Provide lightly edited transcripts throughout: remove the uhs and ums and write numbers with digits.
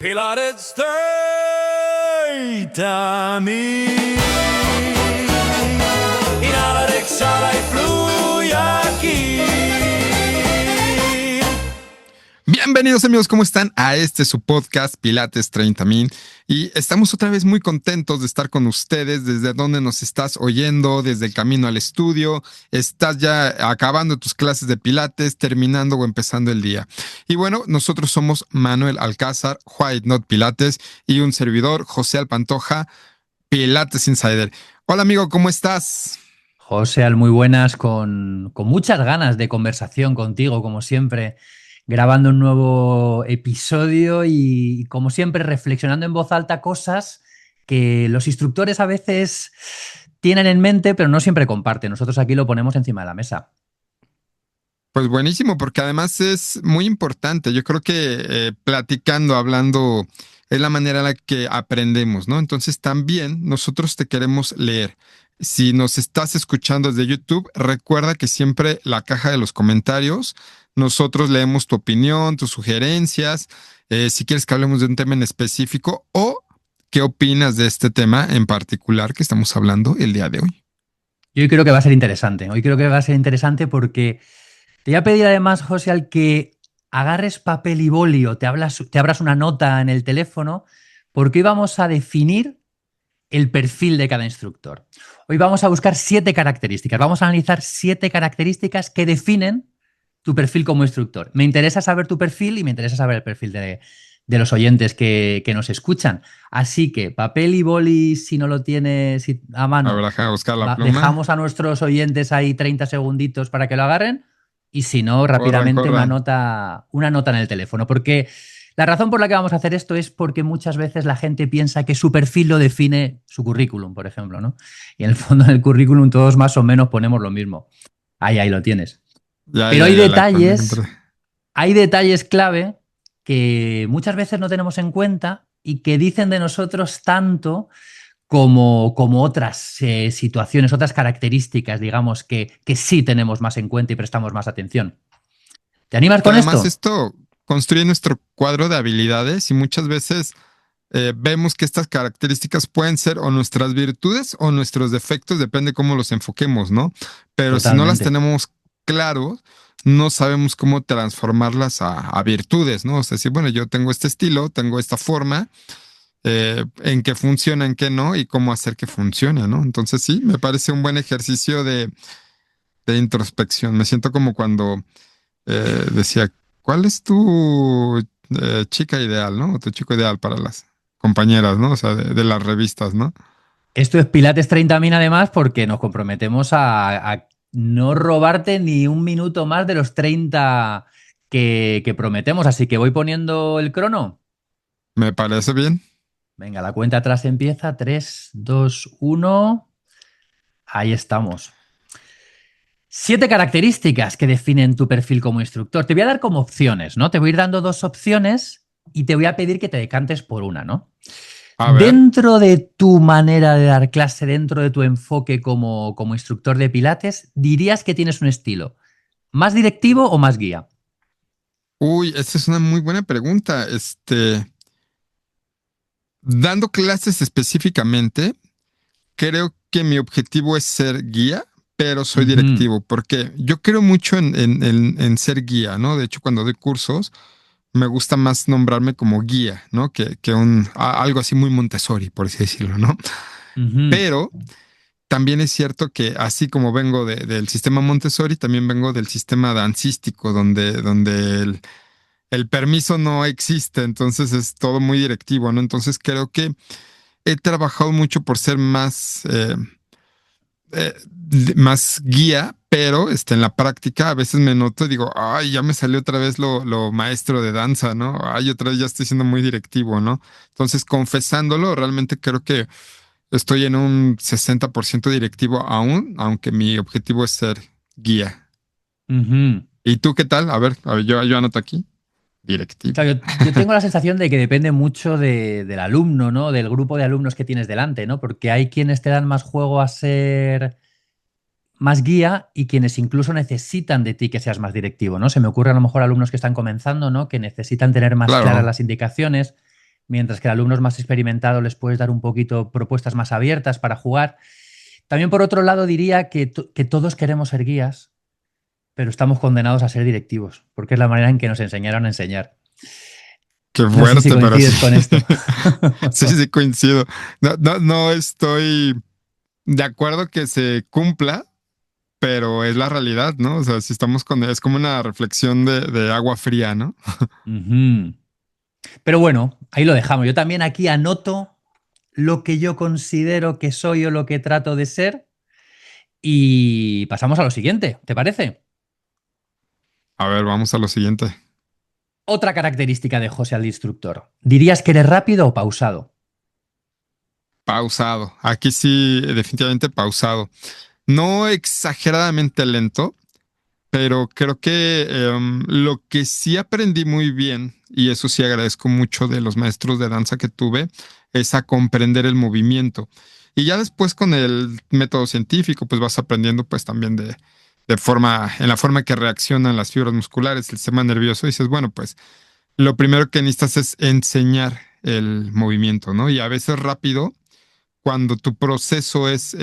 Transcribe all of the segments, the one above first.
Pilates 30 mil. Inhala, exhala y fluye aquí. Bienvenidos amigos, ¿cómo están? A su podcast Pilates 30,000 y estamos otra vez muy contentos de estar con ustedes. Desde donde nos estás oyendo, desde el camino al estudio, estás ya acabando tus clases de Pilates, terminando o empezando el día. Y bueno, nosotros somos Manuel Alcázar, White Not Pilates, y un servidor, José Alpantoja, Pilates Insider. Hola amigo, ¿cómo estás? José, muy buenas, con muchas ganas de conversación contigo, como siempre, grabando un nuevo episodio y, como siempre, reflexionando en voz alta cosas que los instructores a veces tienen en mente, pero no siempre comparten. Nosotros aquí lo ponemos encima de la mesa. Pues buenísimo, porque además es muy importante. Yo creo que platicando, hablando, es la manera en la que aprendemos, ¿no? Entonces también nosotros te queremos leer. Si nos estás escuchando desde YouTube, recuerda que siempre la caja de los comentarios, nosotros leemos tu opinión, tus sugerencias, si quieres que hablemos de un tema en específico o qué opinas de este tema en particular que estamos hablando el día de hoy. Y hoy creo que va a ser interesante. Hoy creo que va a ser interesante porque te voy a pedir además, José, al que agarres papel y boli o te abras una nota en el teléfono, porque hoy vamos a definir el perfil de cada instructor. Hoy vamos a buscar 7 características. Vamos a analizar 7 características que definen tu perfil como instructor. Me interesa saber tu perfil y me interesa saber el perfil de los oyentes que nos escuchan. Así que papel y boli, si no lo tienes a mano, Habrá buscar la pluma. dejamos a nuestros oyentes ahí 30 segunditos para que lo agarren y si no, rápidamente Corran. una nota en el teléfono. Porque la razón por la que vamos a hacer esto es porque muchas veces la gente piensa que su perfil lo define su currículum, por ejemplo, ¿no? Y en el fondo en el currículum todos más o menos ponemos lo mismo. Ahí lo tienes. Pero hay detalles clave que muchas veces no tenemos en cuenta y que dicen de nosotros tanto como otras situaciones, otras características, digamos, que sí tenemos más en cuenta y prestamos más atención. ¿Te animas con esto? Además, esto construye nuestro cuadro de habilidades y muchas veces vemos que estas características pueden ser o nuestras virtudes o nuestros defectos, depende cómo los enfoquemos, ¿no? Pero Totalmente. Si no las tenemos claros, no sabemos cómo transformarlas a virtudes, ¿no? O sea, si, bueno, yo tengo este estilo, tengo esta forma, en qué funciona, en qué no, y cómo hacer que funcione, ¿no? Entonces sí, me parece un buen ejercicio de introspección. Me siento como cuando decía, ¿cuál es tu chica ideal, ¿no? O tu chico ideal para las compañeras, ¿no? O sea, de las revistas, ¿no? Esto es Pilates 30,000 además porque nos comprometemos a no robarte ni un minuto más de los 30 que prometemos. Así que voy poniendo el crono. Me parece bien. Venga, la cuenta atrás empieza. 3, 2, 1. Ahí estamos. 7 características que definen tu perfil como instructor. Te voy a dar como opciones, ¿no? Te voy a ir dando 2 opciones y te voy a pedir que te decantes por una, ¿no? A ver. Dentro de tu manera de dar clase, dentro de tu enfoque como instructor de Pilates, ¿dirías que tienes un estilo más directivo o más guía? Uy, esa es una muy buena pregunta. Dando clases específicamente, creo que mi objetivo es ser guía, pero soy directivo, porque yo creo mucho en ser guía, ¿no? De hecho, cuando doy cursos, me gusta más nombrarme como guía, ¿no? Que algo así muy Montessori, por así decirlo, ¿no? Pero también es cierto que así como vengo del sistema Montessori, también vengo del sistema dancístico, donde el permiso no existe, entonces es todo muy directivo, ¿no? Entonces creo que he trabajado mucho por ser más guía, pero en la práctica a veces me noto y digo, ay, ya me salió otra vez lo maestro de danza, ¿no? Ay, otra vez ya estoy siendo muy directivo, ¿no? Entonces, confesándolo, realmente creo que estoy en un 60% directivo aún, aunque mi objetivo es ser guía. ¿Y tú qué tal? A ver, yo anoto aquí. Directivo. O sea, yo tengo la sensación de que depende mucho del alumno, ¿no? Del grupo de alumnos que tienes delante, ¿no? Porque hay quienes te dan más juego a ser más guía y quienes incluso necesitan de ti que seas más directivo, ¿no? Se me ocurre a lo mejor alumnos que están comenzando, ¿no? Que necesitan tener más claras las indicaciones. mientras que a alumnos más experimentados les puedes dar un poquito propuestas más abiertas para jugar. También, por otro lado, diría que todos queremos ser guías, pero estamos condenados a ser directivos, porque es la manera en que nos enseñaron a enseñar. Qué No sé si fuerte, pero coincides sí. con esto. Sí, coincido. No estoy de acuerdo que se cumpla, pero es la realidad, ¿no? O sea, si estamos con... Es como una reflexión de agua fría, ¿no? Ujú. Pero bueno, ahí lo dejamos. Yo también aquí anoto lo que yo considero que soy o lo que trato de ser y pasamos a lo siguiente, ¿te parece? A ver, vamos a lo siguiente. Otra característica de José al instructor. ¿Dirías que eres rápido o pausado? Pausado. Aquí sí, definitivamente pausado. No exageradamente lento, pero creo que lo que sí aprendí muy bien, y eso sí agradezco mucho de los maestros de danza que tuve, es a comprender el movimiento. Y ya después con el método científico, pues vas aprendiendo pues también en la forma que reaccionan las fibras musculares, el sistema nervioso, y dices, bueno, pues lo primero que necesitas es enseñar el movimiento, ¿no? Y a veces rápido, cuando tu proceso es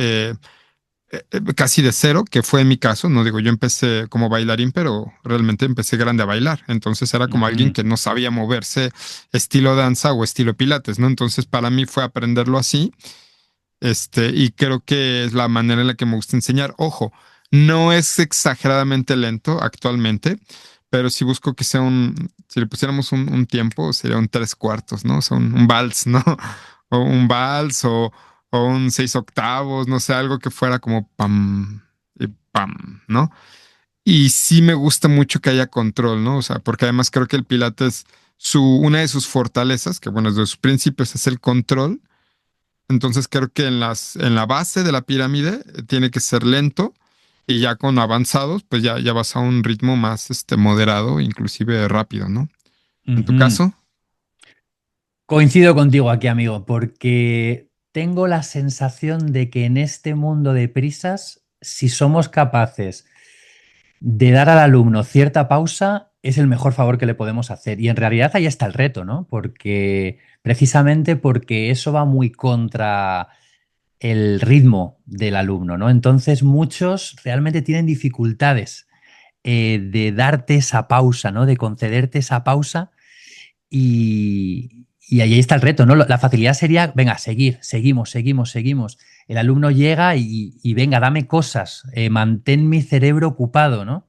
casi de cero, que fue mi caso, no digo, yo empecé como bailarín, pero realmente empecé grande a bailar, entonces era como alguien Ujú, que no sabía moverse estilo danza o estilo pilates, ¿no? Entonces para mí fue aprenderlo así, y creo que es la manera en la que me gusta enseñar. Ojo, no es exageradamente lento actualmente, pero sí busco que sea si le pusiéramos un tiempo, sería un tres cuartos, ¿no? O sea, un vals, ¿no? O un vals o un seis octavos, no sé, algo que fuera como pam y pam, ¿no? Y sí me gusta mucho que haya control, ¿no? O sea, porque además creo que el Pilates, una de sus fortalezas, que bueno, desde sus principios es el control. Entonces creo que en la base de la pirámide tiene que ser lento y ya con avanzados, pues ya vas a un ritmo más moderado, inclusive rápido, ¿no? En tu ujú. caso, Coincido contigo aquí, amigo, porque tengo la sensación de que en este mundo de prisas, si somos capaces de dar al alumno cierta pausa, es el mejor favor que le podemos hacer. Y en realidad ahí está el reto, ¿no? Porque precisamente porque eso va muy contra el ritmo del alumno, ¿no? Entonces muchos realmente tienen dificultades de darte esa pausa, ¿no? De concederte esa pausa y ahí está el reto, ¿no? La facilidad sería, venga, seguimos. El alumno llega y venga, dame cosas, mantén mi cerebro ocupado, ¿no?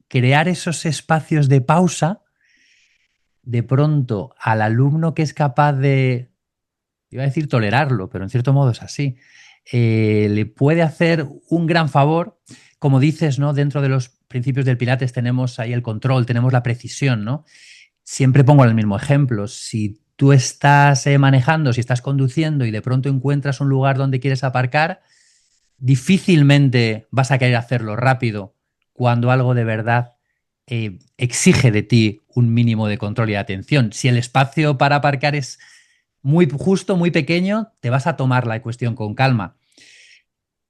Crear esos espacios de pausa, de pronto al alumno que es capaz de, iba a decir tolerarlo, pero en cierto modo es así, le puede hacer un gran favor. Como dices, ¿no? Dentro de los principios del Pilates tenemos ahí el control, tenemos la precisión, ¿no? Siempre pongo el mismo ejemplo. Si tú estás manejando, si estás conduciendo y de pronto encuentras un lugar donde quieres aparcar, difícilmente vas a querer hacerlo rápido cuando algo de verdad exige de ti un mínimo de control y de atención. Si el espacio para aparcar es muy justo, muy pequeño, te vas a tomar la cuestión con calma.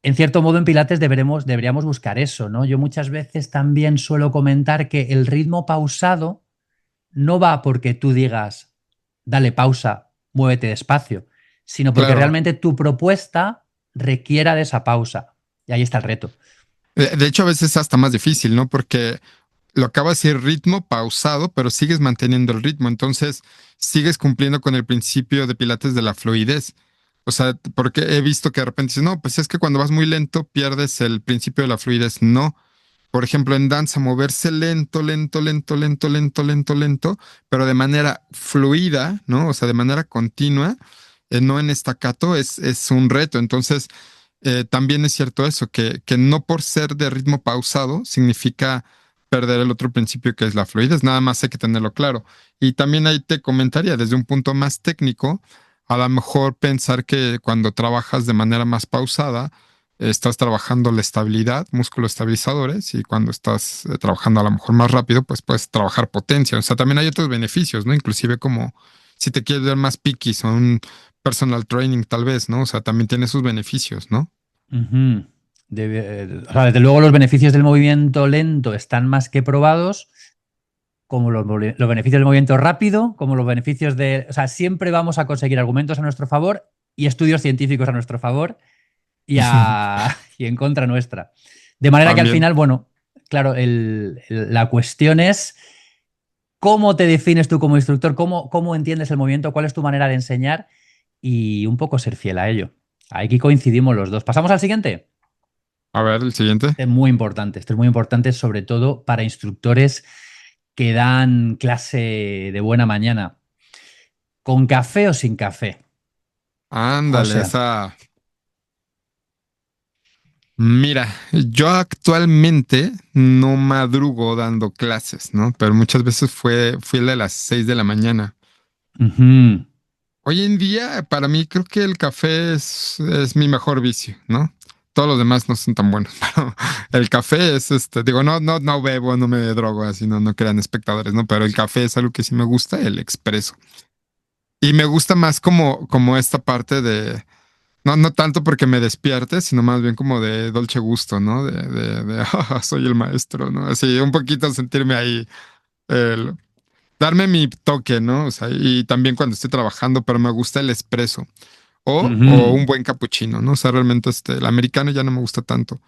En cierto modo, en Pilates deberíamos buscar eso, ¿no? Yo muchas veces también suelo comentar que el ritmo pausado no va porque tú digas, dale pausa, muévete despacio, sino porque claro. realmente tu propuesta requiera de esa pausa. Y ahí está el reto. De hecho, a veces es hasta más difícil, ¿no? Porque lo acabas de decir ritmo pausado, pero sigues manteniendo el ritmo. Entonces, sigues cumpliendo con el principio de Pilates de la fluidez. O sea, porque he visto que de repente dices, no, pues es que cuando vas muy lento pierdes el principio de la fluidez. No. Por ejemplo, en danza, moverse lento, pero de manera fluida, ¿no? O sea, de manera continua, no en estacato, es un reto. Entonces, también es cierto eso, que no por ser de ritmo pausado significa perder el otro principio que es la fluidez, nada más hay que tenerlo claro. Y también ahí te comentaría desde un punto más técnico, a lo mejor pensar que cuando trabajas de manera más pausada, estás trabajando la estabilidad, músculos estabilizadores, y cuando estás trabajando a lo mejor más rápido, pues puedes trabajar potencia. O sea, también hay otros beneficios, ¿no? Inclusive como si te quieres ver más piquis o un personal training tal vez, ¿no? O sea, también tiene sus beneficios, ¿no? Ujú. O sea, desde luego los beneficios del movimiento lento están más que probados. como los beneficios del movimiento rápido, como los beneficios de... O sea, siempre vamos a conseguir argumentos a nuestro favor y estudios científicos a nuestro favor y en contra nuestra. De manera que al También. final, bueno, claro, la cuestión es cómo te defines tú como instructor, cómo entiendes el movimiento, cuál es tu manera de enseñar y un poco ser fiel a ello. Aquí coincidimos los dos. ¿Pasamos al siguiente? A ver, el siguiente. Este es muy importante sobre todo para instructores que dan clase de buena mañana. ¿Con café o sin café? Ándale, José. esa. Mira, yo actualmente no madrugo dando clases, ¿no? Pero muchas veces fui el de las 6 de la mañana. Ujú, Hoy en día, para mí, creo que el café es mi mejor vicio, ¿no? Todos los demás no son tan buenos, pero el café es digo, no bebo, no me drogo, así no crean espectadores, ¿no? Pero el café es algo que sí me gusta, el expreso. Y me gusta más como esta parte de, no tanto porque me despierte, sino más bien como de dolce gusto, ¿no? Soy el maestro, ¿no? Así, un poquito sentirme ahí, el- darme mi toque, ¿no? O sea, y también cuando estoy trabajando, pero me gusta el espresso o ujú, un buen capuchino, ¿no? O sea, realmente el americano ya no me gusta tanto.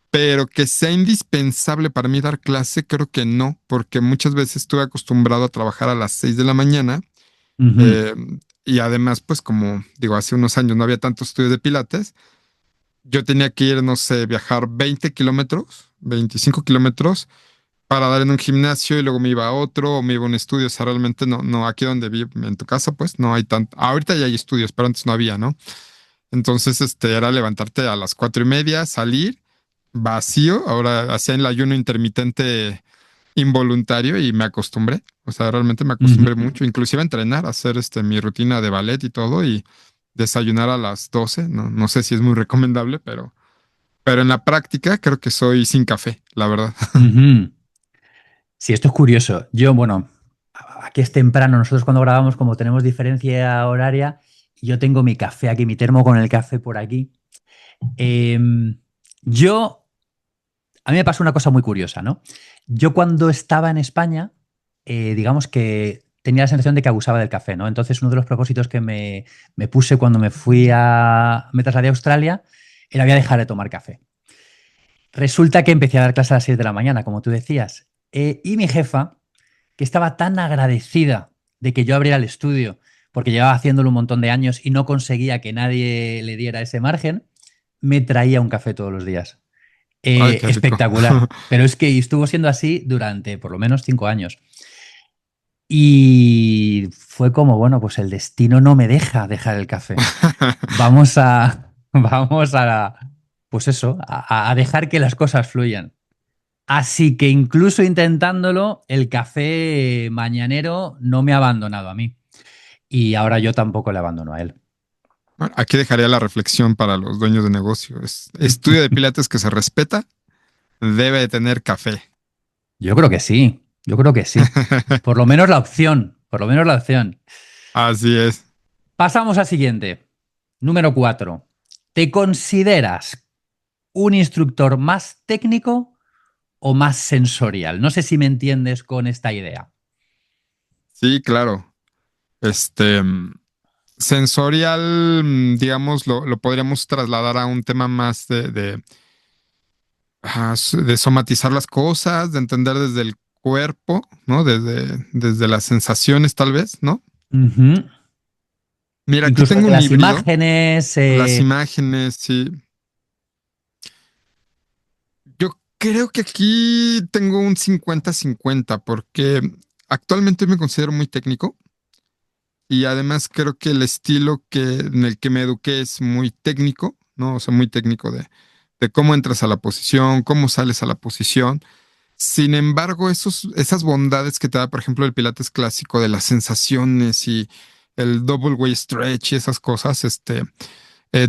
Pero que sea indispensable para mí dar clase, creo que no, porque muchas veces estuve acostumbrado a trabajar a las 6 de la mañana. ujú, eh, y además, pues como digo, hace unos años no había tantos estudios de pilates, yo tenía que ir, no sé, viajar 20 kilómetros, 25 kilómetros para dar en un gimnasio y luego me iba a otro o me iba a un estudio. O sea, realmente no, aquí donde vivo, en tu casa, pues no hay tanto. Ahorita ya hay estudios, pero antes no había, ¿no? Entonces, era levantarte a las 4:30, salir vacío. Ahora hacía el ayuno intermitente involuntario y me acostumbré. O sea, realmente me ujú. acostumbré mucho, inclusive a entrenar, a hacer mi rutina de ballet y todo y desayunar a las 12. No sé si es muy recomendable, pero en la práctica creo que soy sin café, la verdad. Ujú. Sí, esto es curioso. Yo, bueno, aquí es temprano, nosotros cuando grabamos, como tenemos diferencia horaria, yo tengo mi café aquí, mi termo con el café por aquí. Yo, a mí me pasó una cosa muy curiosa, ¿no? Yo cuando estaba en España, digamos que tenía la sensación de que abusaba del café, ¿no? Entonces, uno de los propósitos que me puse cuando me trasladé a Australia era voy a dejar de tomar café. Resulta que empecé a dar clases a las 6 de la mañana, como tú decías. Y mi jefa, que estaba tan agradecida de que yo abriera el estudio, porque llevaba haciéndolo un montón de años y no conseguía que nadie le diera ese margen, me traía un café todos los días. Ay, qué rico. Espectacular. Pero es que estuvo siendo así durante por lo menos 5 años. Y fue como, bueno, pues el destino no me deja dejar el café. Vamos a, pues eso, a dejar que las cosas fluyan. Así que incluso intentándolo, el café mañanero no me ha abandonado a mí. Y ahora yo tampoco le abandono a él. Bueno, aquí dejaría la reflexión para los dueños de negocio. Estudio de pilates que se respeta, debe de tener café. Yo creo que sí, yo creo que sí. Por lo menos la opción, por lo menos la opción. Así es. Pasamos al siguiente. Número 4. ¿Te consideras un instructor más técnico o más sensorial? No sé si me entiendes con esta idea. Sí, claro. Este, mm, Sensorial, digamos, lo podríamos trasladar a un tema más de somatizar las cosas, de entender desde el cuerpo, ¿no? Desde las sensaciones, tal vez, ¿no? Ujú. Mira, aquí Incluso tengo desde un las híbrido, imágenes. las imágenes, sí. Yo creo que aquí tengo un 50-50 porque actualmente me considero muy técnico y además creo que el estilo en el que me eduqué es muy técnico, ¿no? O sea, muy técnico de cómo entras a la posición, cómo sales a la posición. Sin embargo, esas bondades que te da, por ejemplo, el Pilates clásico de las sensaciones y el double way stretch y esas cosas,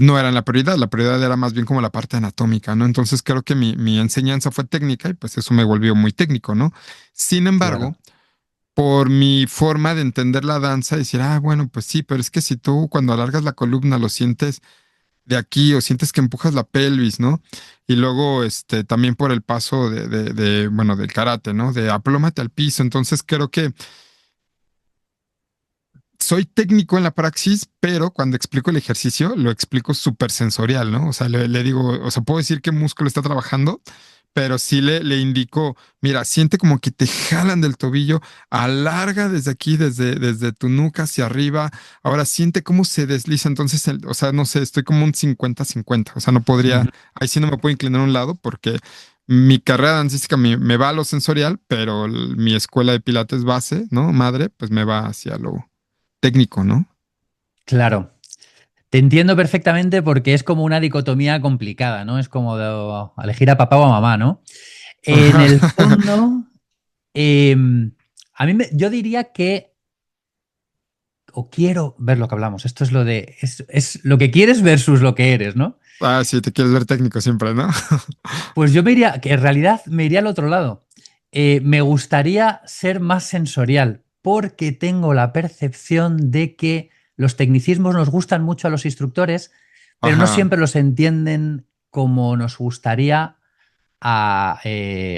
no eran la prioridad. La prioridad era más bien como la parte anatómica, ¿no? Entonces creo que mi enseñanza fue técnica y pues eso me volvió muy técnico, ¿no? Sin embargo, Claro. por mi forma de entender la danza, decir, bueno, pues sí, pero es que si tú cuando alargas la columna lo sientes de aquí o sientes que empujas la pelvis, ¿no? Y luego, también por el paso bueno, del karate, ¿no? De aplómate al piso. Entonces creo que soy técnico en la praxis, pero cuando explico el ejercicio, lo explico súper sensorial, ¿no? O sea, le digo, o sea, puedo decir qué músculo está trabajando, pero sí le indico, mira, siente como que te jalan del tobillo, alarga desde aquí, desde tu nuca hacia arriba, ahora siente cómo se desliza, entonces, o sea, no sé, estoy como un 50-50, o sea, no podría, Ujú. ahí sí no me puedo inclinar a un lado porque mi carrera dancística me va a lo sensorial, pero mi escuela de pilates base, ¿no? Madre, pues me va hacia lo técnico, ¿no? Claro. Te entiendo perfectamente porque es como una dicotomía complicada, ¿no? Es como de elegir a papá o a mamá, ¿no? En Ajá. el fondo, eh, yo diría que, o quiero ver lo que hablamos, esto es lo de, es lo que quieres versus lo que eres, ¿no? Ah, sí, te quieres ver técnico siempre, ¿no? Pues yo me iría, que en realidad me iría al otro lado. Me gustaría ser más sensorial porque tengo la percepción de que los tecnicismos nos gustan mucho a los instructores, pero no Ajá. siempre los entienden como nos gustaría a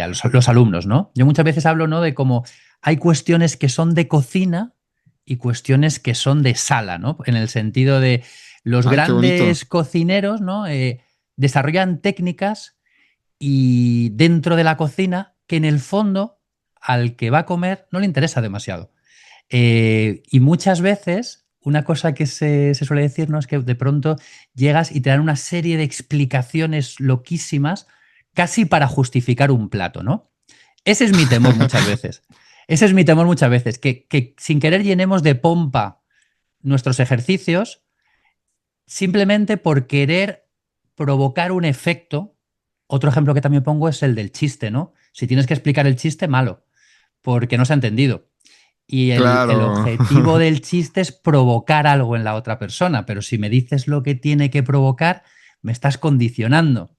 los alumnos, ¿no? Yo muchas veces hablo, ¿no? De cómo hay cuestiones que son de cocina y cuestiones que son de sala, ¿no? En el sentido de los Ay, qué bonito. grandes cocineros, ¿no? Desarrollan técnicas y dentro de la cocina que en el fondo al que va a comer no le interesa demasiado. Y muchas veces una cosa que se suele decir, ¿no? Es que de pronto llegas y te dan una serie de explicaciones loquísimas casi para justificar un plato, ¿no? Ese es mi temor muchas veces. Ese es mi temor muchas veces, que sin querer llenemos de pompa nuestros ejercicios simplemente por querer provocar un efecto. Otro ejemplo que también pongo es el del chiste, ¿no? Si tienes que explicar el chiste, malo, porque no se ha entendido. Y el Claro. objetivo del chiste es provocar algo en la otra persona, pero si me dices lo que tiene que provocar, me estás condicionando.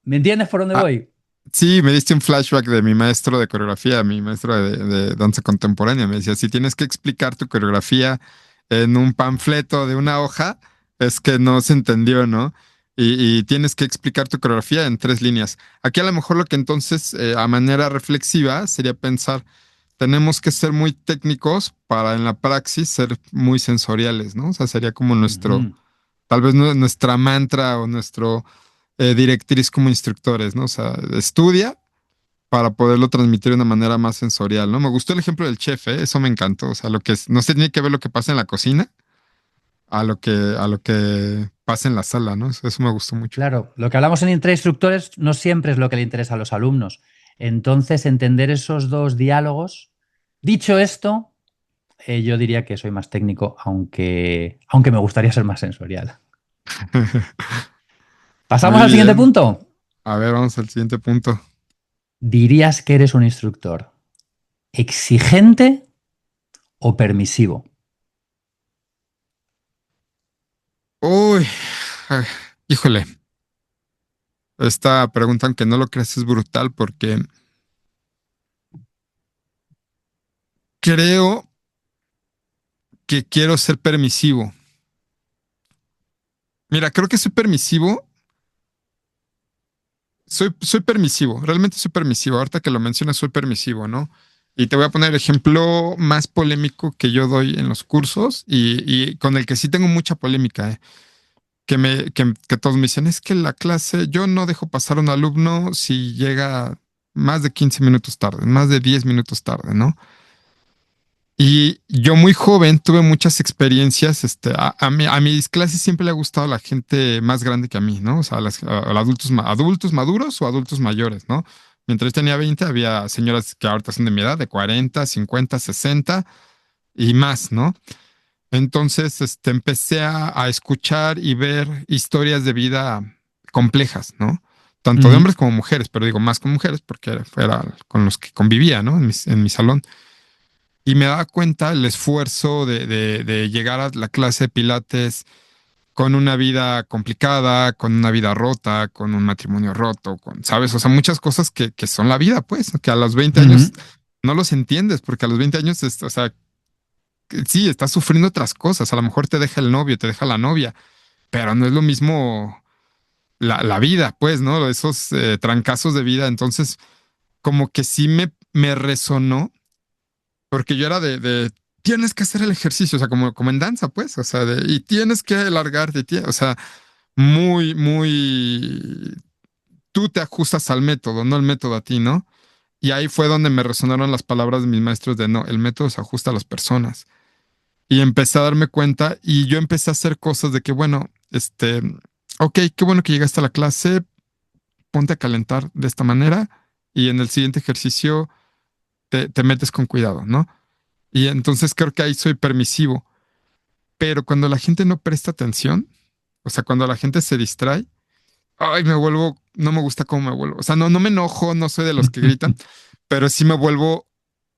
¿Me entiendes por dónde Ah, voy? sí, me diste un flashback de mi maestro de coreografía, mi maestro de danza contemporánea. Me decía, si tienes que explicar tu coreografía en un panfleto de una hoja, es que no se entendió, ¿no? Y tienes que explicar tu coreografía en 3 líneas. Aquí a lo mejor lo que entonces, a manera reflexiva, sería pensar, tenemos que ser muy técnicos para en la praxis ser muy sensoriales, ¿no? O sea, sería como nuestro, Ujú. tal vez nuestra mantra o nuestro directriz como instructores, ¿no? O sea, estudia para poderlo transmitir de una manera más sensorial, ¿no? Me gustó el ejemplo del chef, ¿eh? Eso me encantó. O sea, lo que no se tiene que ver lo que pasa en la cocina a lo que pasa en la sala, ¿no? Eso me gustó mucho. Claro, lo que hablamos en instructores no siempre es lo que le interesa a los alumnos. Entonces, entender esos dos diálogos. Dicho esto, yo diría que soy más técnico, aunque me gustaría ser más sensorial. ¿Pasamos Muy al siguiente bien. punto? A ver, vamos al siguiente punto. ¿Dirías que eres un instructor exigente o permisivo? Uy, ay, híjole, esta pregunta, aunque no lo creas, es brutal porque creo que quiero ser permisivo. Mira, creo que soy permisivo. Soy permisivo, realmente soy permisivo. Ahorita que lo mencionas, soy permisivo, ¿no? Y te voy a poner el ejemplo más polémico que yo doy en los cursos y con el que sí tengo mucha polémica, ¿eh? Que todos me dicen, es que la clase, yo no dejo pasar a un alumno si llega más de 15 minutos tarde, más de 10 minutos tarde, ¿no? Y yo muy joven tuve muchas experiencias, a mis clases siempre le ha gustado la gente más grande que a mí, ¿no? O sea, a los adultos maduros o adultos mayores, ¿no? Mientras yo tenía 20 había señoras que ahorita son de mi edad, de 40, 50, 60 y más, ¿no? Entonces, empecé a escuchar y ver historias de vida complejas, ¿no? Tanto de Ujú. hombres como mujeres, pero digo más con mujeres porque era con los que convivía, ¿no? En mi salón. Y me daba cuenta el esfuerzo de llegar a la clase de Pilates con una vida complicada, con una vida rota, con un matrimonio roto, ¿sabes? O sea, muchas cosas que son la vida, pues, que a los 20 años Ujú. no los entiendes, porque a los 20 años, o sea, que sí, estás sufriendo otras cosas. A lo mejor te deja el novio, te deja la novia, pero no es lo mismo la vida, pues, ¿no? Esos trancazos de vida. Entonces, como que sí me resonó, porque yo era tienes que hacer el ejercicio, o sea, como en danza, pues, o sea, y tienes que alargarte, o sea, muy, tú te ajustas al método, no el método a ti, ¿no? Y ahí fue donde me resonaron las palabras de mis maestros de no, el método se ajusta a las personas. Y empecé a darme cuenta y yo empecé a hacer cosas de que, bueno, ok, qué bueno que llegaste a la clase, ponte a calentar de esta manera y en el siguiente ejercicio te metes con cuidado, ¿no? Y entonces creo que ahí soy permisivo, pero cuando la gente no presta atención, o sea, cuando la gente se distrae, ay, no me gusta cómo me vuelvo. O sea, no me enojo, no soy de los que gritan, pero sí me vuelvo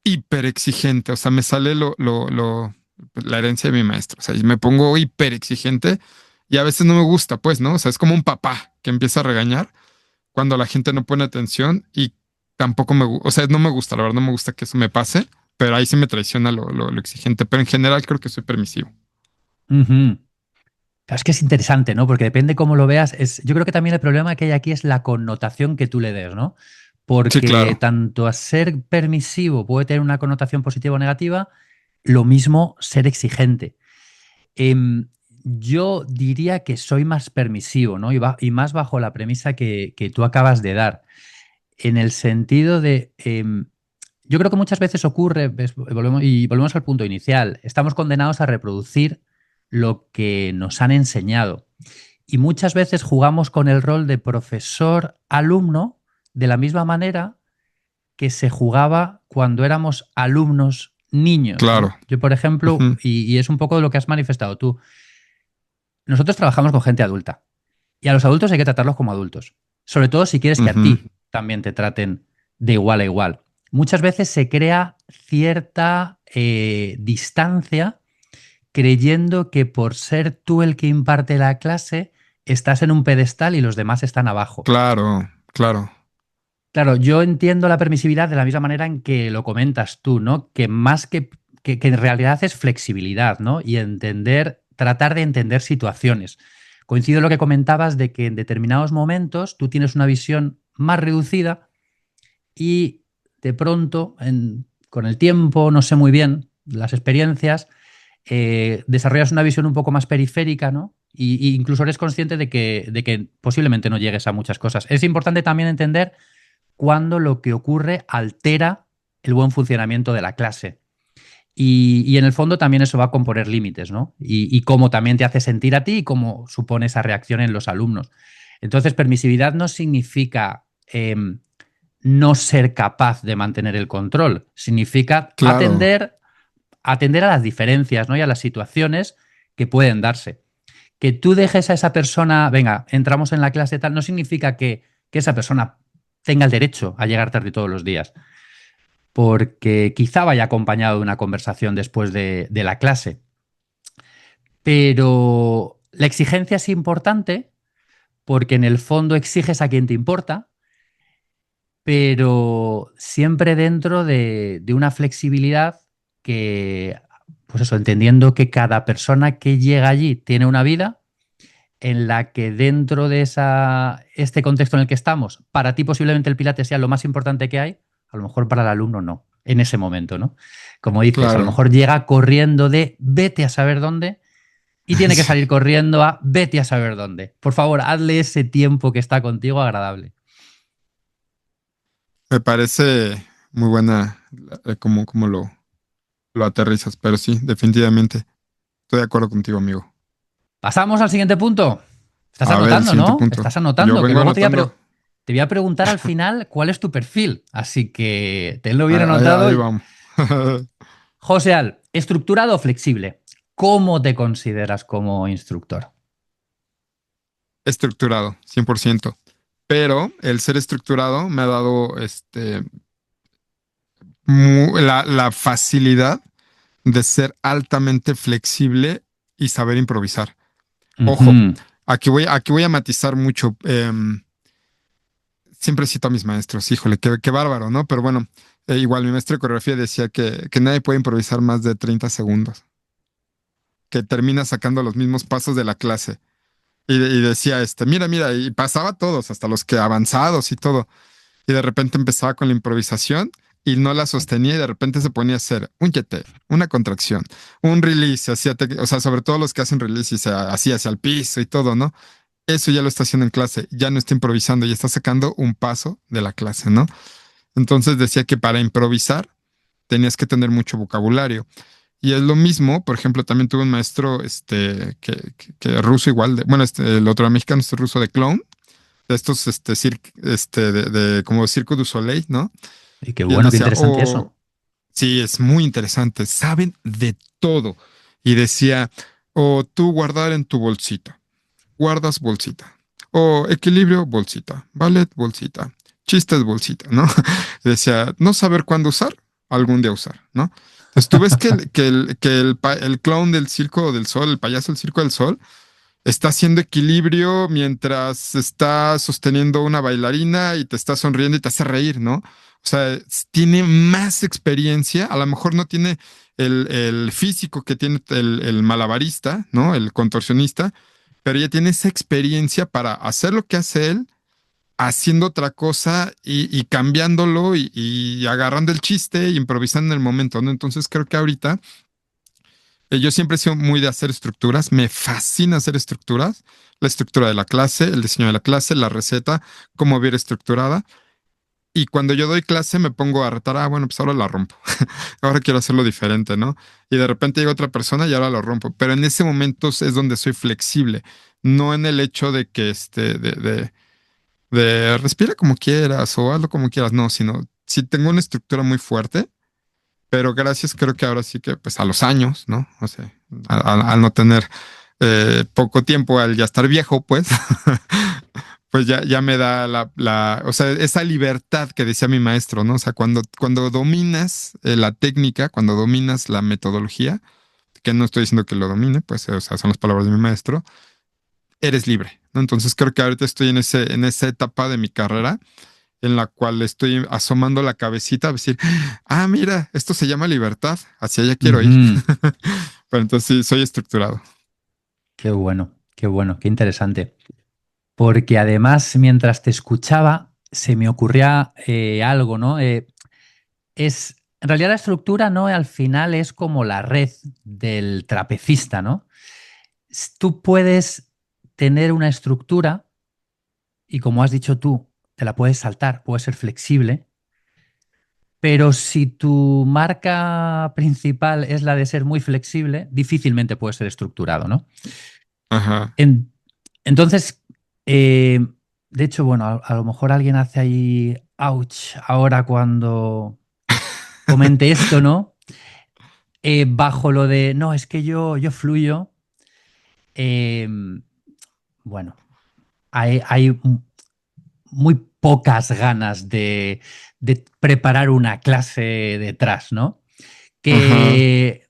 hiper exigente. O sea, me sale la herencia de mi maestro. O sea, y me pongo hiper exigente y a veces no me gusta, pues, ¿no? O sea, es como un papá que empieza a regañar cuando la gente no pone atención y tampoco me gusta. O sea, no me gusta, la verdad, no me gusta que eso me pase, pero ahí sí me traiciona lo exigente. Pero en general creo que soy permisivo. Ujú. Claro, es que es interesante, ¿no? Porque depende cómo lo veas. Yo creo que también el problema que hay aquí es la connotación que tú le des, ¿no? Sí, Porque claro. tanto a ser permisivo puede tener una connotación positiva o negativa, lo mismo ser exigente. Yo diría que soy más permisivo, ¿no? Y más bajo la premisa que tú acabas de dar. En el sentido de, yo creo que muchas veces ocurre, volvemos al punto inicial, estamos condenados a reproducir lo que nos han enseñado. Y muchas veces jugamos con el rol de profesor-alumno de la misma manera que se jugaba cuando éramos alumnos niños, Claro. ¿no? Yo, por ejemplo, Ujú, y es un poco de lo que has manifestado tú, nosotros trabajamos con gente adulta y a los adultos hay que tratarlos como adultos, sobre todo si quieres que a ujú. ti también te traten de igual a igual. Muchas veces se crea cierta distancia creyendo que por ser tú el que imparte la clase, estás en un pedestal y los demás están abajo. Claro, claro. Claro, yo entiendo la permisividad de la misma manera en que lo comentas tú, ¿no? Que más que en realidad es flexibilidad, ¿no? Y tratar de entender situaciones. Coincido en lo que comentabas de que en determinados momentos tú tienes una visión más reducida y de pronto, con el tiempo, no sé muy bien, las experiencias, desarrollas una visión un poco más periférica, ¿no? Y incluso eres consciente de que posiblemente no llegues a muchas cosas. Es importante también entender cuando lo que ocurre altera el buen funcionamiento de la clase. Y en el fondo también eso va a componer límites, ¿no? Y cómo también te hace sentir a ti y cómo supone esa reacción en los alumnos. Entonces, permisividad no significa no ser capaz de mantener el control, significa Claro, atender a las diferencias, ¿no? Y a las situaciones que pueden darse. Que tú dejes a esa persona, venga, entramos en la clase tal, no significa que esa persona tenga el derecho a llegar tarde todos los días, porque quizá vaya acompañado de una conversación después de la clase. Pero la exigencia es importante porque en el fondo exiges a quien te importa, pero siempre dentro de una flexibilidad que, pues eso, entendiendo que cada persona que llega allí tiene una vida en la que dentro de este contexto en el que estamos, para ti posiblemente el Pilates sea lo más importante que hay, a lo mejor para el alumno no, en ese momento, ¿no? Como dices, a lo claro. mejor llega corriendo de vete a saber dónde y tiene que Sí, salir corriendo a vete a saber dónde. Por favor, hazle ese tiempo que está contigo agradable. me parece muy buena como lo aterrizas, pero sí, definitivamente. Estoy de acuerdo contigo, amigo. Pasamos al siguiente punto. Estás A ver, el anotando, siguiente ¿no? punto. Estás Yo anotando, que vengo luego anotando. te voy a preguntar al final cuál es tu perfil. Así que tenlo bien Ahí anotado. vamos. José Al, ¿estructurado o flexible? ¿Cómo te consideras como instructor? Estructurado, 100%. Pero el ser estructurado me ha dado la facilidad de ser altamente flexible y saber improvisar. Ojo, Ujú. aquí voy a matizar mucho. Siempre cito a mis maestros, híjole, qué bárbaro, ¿no? Pero bueno, igual mi maestro de coreografía decía que nadie puede improvisar más de 30 segundos, que termina sacando los mismos pasos de la clase. y decía, mira, y pasaba a todos, hasta los que avanzados y todo. Y de repente empezaba con la improvisación y no la sostenía y de repente se ponía a hacer un yete, una contracción, un release, o sea, sobre todo los que hacen release y así hacia el piso y todo, ¿no? Eso ya lo está haciendo en clase, ya no está improvisando, ya está sacando un paso de la clase, ¿no? Entonces decía que para improvisar tenías que tener mucho vocabulario. Y es lo mismo, por ejemplo, también tuve un maestro que ruso igual, bueno, el otro mexicano, ruso de clown, de estos, como Circo du Soleil, ¿no? Y qué Y él bueno, qué decía, interesante eso. sí, es muy interesante, saben de todo. Y decía, o tú guardar en tu bolsita, guardas bolsita, o equilibrio, bolsita, ballet, bolsita, chistes, bolsita, ¿no? Y decía, no saber cuándo usar, algún día usar, ¿no? Entonces tú ves que el clown del Circo del Sol, el payaso del Circo del Sol, está haciendo equilibrio mientras está sosteniendo una bailarina y te está sonriendo y te hace reír, ¿no? O sea, tiene más experiencia, a lo mejor no tiene el físico que tiene el malabarista, ¿no? El contorsionista, pero ella tiene esa experiencia para hacer lo que hace él, haciendo otra cosa y cambiándolo y agarrando el chiste y improvisando en el momento, ¿no? Entonces creo que ahorita yo siempre he sido muy de hacer estructuras, me fascina hacer estructuras, la estructura de la clase, el diseño de la clase, la receta, cómo viene estructurada. Y cuando yo doy clase me pongo a retar, bueno, pues ahora la rompo, ahora quiero hacerlo diferente, ¿no? Y de repente llega otra persona y ahora lo rompo, pero en ese momento es donde soy flexible, no en el hecho de que de respira como quieras o hazlo como quieras, no, sino si tengo una estructura muy fuerte, pero gracias creo que ahora sí que pues a los años, ¿no? O sea, al no tener poco tiempo, al ya estar viejo, pues, pues ya me da o sea, esa libertad que decía mi maestro, ¿no? O sea, cuando dominas la técnica, cuando dominas la metodología, que no estoy diciendo que lo domine, pues, o sea, son las palabras de mi maestro, eres libre, ¿no? Entonces creo que ahorita estoy en esa etapa de mi carrera en la cual estoy asomando la cabecita a decir, mira, esto se llama libertad, hacia allá quiero ir. Ujú. Pero entonces sí, soy estructurado. Qué bueno, qué interesante. Porque además, mientras te escuchaba, se me ocurría algo, ¿no? En realidad la estructura, ¿no? Al final es como la red del trapecista, ¿no? Tú puedes tener una estructura y como has dicho tú, te la puedes saltar, puedes ser flexible, pero si tu marca principal es la de ser muy flexible, difícilmente puedes ser estructurado, ¿no? Ajá. En- entonces, eh, de hecho, bueno, a lo mejor alguien hace ahí, ouch, ahora cuando comente esto, ¿no? Bajo lo de, no, es que yo fluyo, eh, bueno, hay muy pocas ganas de preparar una clase detrás, ¿no? Ajá. Que,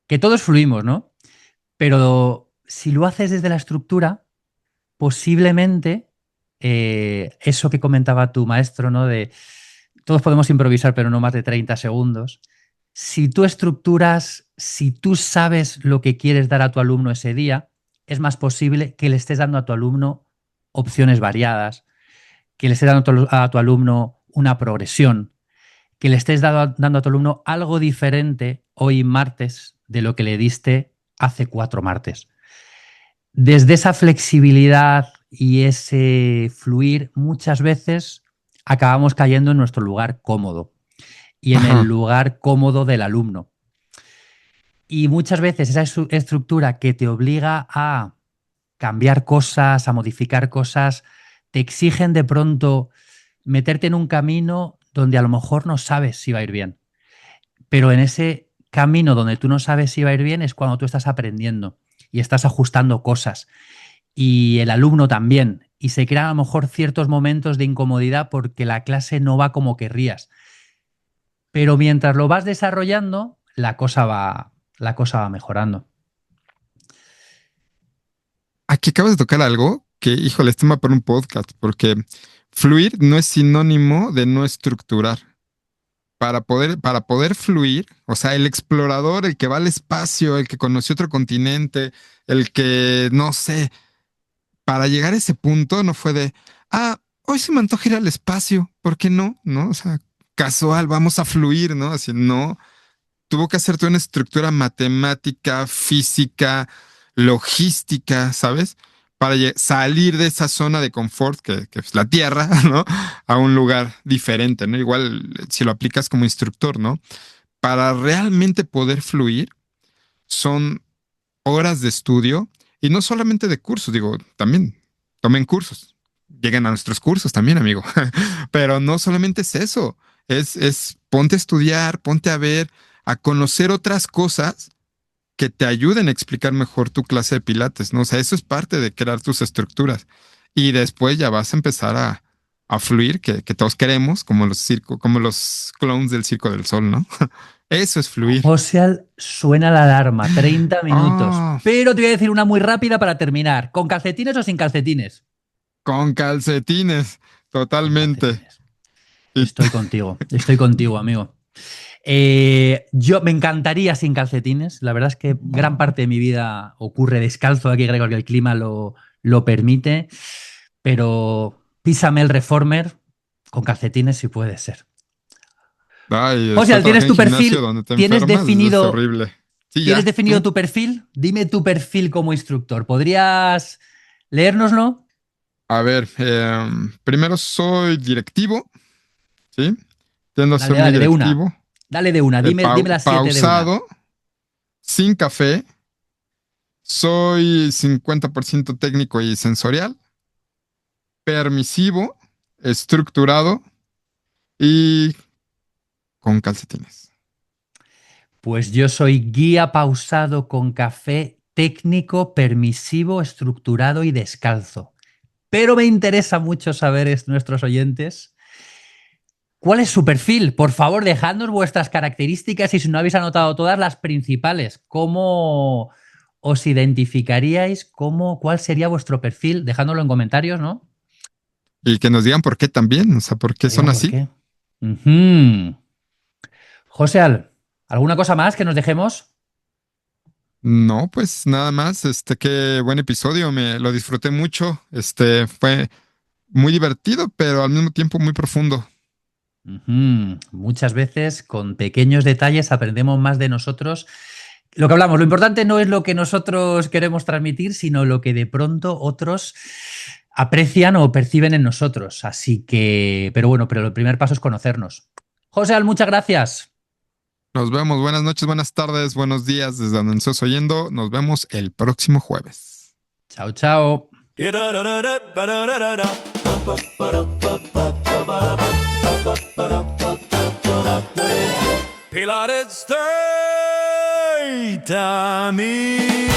que todos fluimos, ¿no? Pero si lo haces desde la estructura, posiblemente eso que comentaba tu maestro, ¿no? De todos podemos improvisar, pero no más de 30 segundos. Si tú estructuras, si tú sabes lo que quieres dar a tu alumno ese día, es más posible que le estés dando a tu alumno opciones variadas, que le estés dando a tu alumno una progresión, que le estés dando a tu alumno algo diferente hoy martes de lo que le diste hace 4 martes. Desde esa flexibilidad y ese fluir, muchas veces acabamos cayendo en nuestro lugar cómodo y en el Ajá. lugar cómodo del alumno. Y muchas veces esa estructura que te obliga a cambiar cosas, a modificar cosas, te exigen de pronto meterte en un camino donde a lo mejor no sabes si va a ir bien. Pero en ese camino donde tú no sabes si va a ir bien es cuando tú estás aprendiendo y estás ajustando cosas. Y el alumno también. Y se crean a lo mejor ciertos momentos de incomodidad porque la clase no va como querrías. Pero mientras lo vas desarrollando, la cosa va mejorando. Aquí acabas de tocar algo que, híjole, es tema para un podcast, porque fluir no es sinónimo de no estructurar. Para poder fluir, o sea, el explorador, el que va al espacio, el que conoció otro continente, el que, no sé, para llegar a ese punto no fue de, hoy se me antoja ir al espacio, ¿por qué no? ¿No? O sea, casual, vamos a fluir, ¿no? Así, no. Tuvo que hacerte una estructura matemática, física, logística, ¿sabes? Para salir de esa zona de confort que es la Tierra, ¿no? A un lugar diferente, ¿no? Igual si lo aplicas como instructor, ¿no? Para realmente poder fluir son horas de estudio y no solamente de cursos, digo, también tomen cursos, lleguen a nuestros cursos también, amigo. Pero no solamente es eso, es ponte a estudiar, ponte a ver, a conocer otras cosas que te ayuden a explicar mejor tu clase de pilates, ¿no? O sea, eso es parte de crear tus estructuras. Y después ya vas a empezar a fluir, que todos queremos, como como los clones del Circo del Sol, ¿no? Eso es fluir. José, suena la alarma, 30 minutos. Ah, Pero te voy a decir una muy rápida para terminar. ¿Con calcetines o sin calcetines? con calcetines, Con totalmente. calcetines. Estoy contigo, amigo. Yo me encantaría sin calcetines. La verdad es que gran parte de mi vida ocurre descalzo aquí, creo que el clima lo permite. Pero písame el reformer con calcetines si puede ser. Ay, O sea, trabajé tienes en tu gimnasio perfil, donde te tienes enfermas, es definido, horrible. Sí, ¿tienes ya, definido tú. tu perfil? Dime tu perfil como instructor. ¿Podrías leérnoslo? A ver, primero soy directivo, ¿sí? Tiendo a ser Dale, muy dale, de una. directivo, Dale de una. Dime las 7 de una. pausado, sin café, soy 50% técnico y sensorial, permisivo, estructurado y con calcetines. Pues yo soy guía pausado con café, técnico, permisivo, estructurado y descalzo. Pero me interesa mucho saber, nuestros oyentes, ¿cuál es su perfil? Por favor, dejadnos vuestras características y si no habéis anotado todas las principales. ¿Cómo os identificaríais? ¿Cuál sería vuestro perfil? Dejádnoslo en comentarios, ¿no? Y que nos digan por qué también, o sea, por qué Que son digan por así. qué. Ujú. José, ¿alguna cosa más que nos dejemos? No, pues nada más, qué buen episodio, me lo disfruté mucho, fue muy divertido, pero al mismo tiempo muy profundo. Ujú. Muchas veces con pequeños detalles aprendemos más de nosotros. Lo que hablamos, lo importante no es lo que nosotros queremos transmitir, sino lo que de pronto otros aprecian o perciben en nosotros. Así que, pero bueno, pero el primer paso es conocernos. José, muchas gracias. Nos vemos, buenas noches, buenas tardes, buenos días desde donde nos estés oyendo. Nos vemos el próximo jueves. Chao, chao. Pilates 30 me.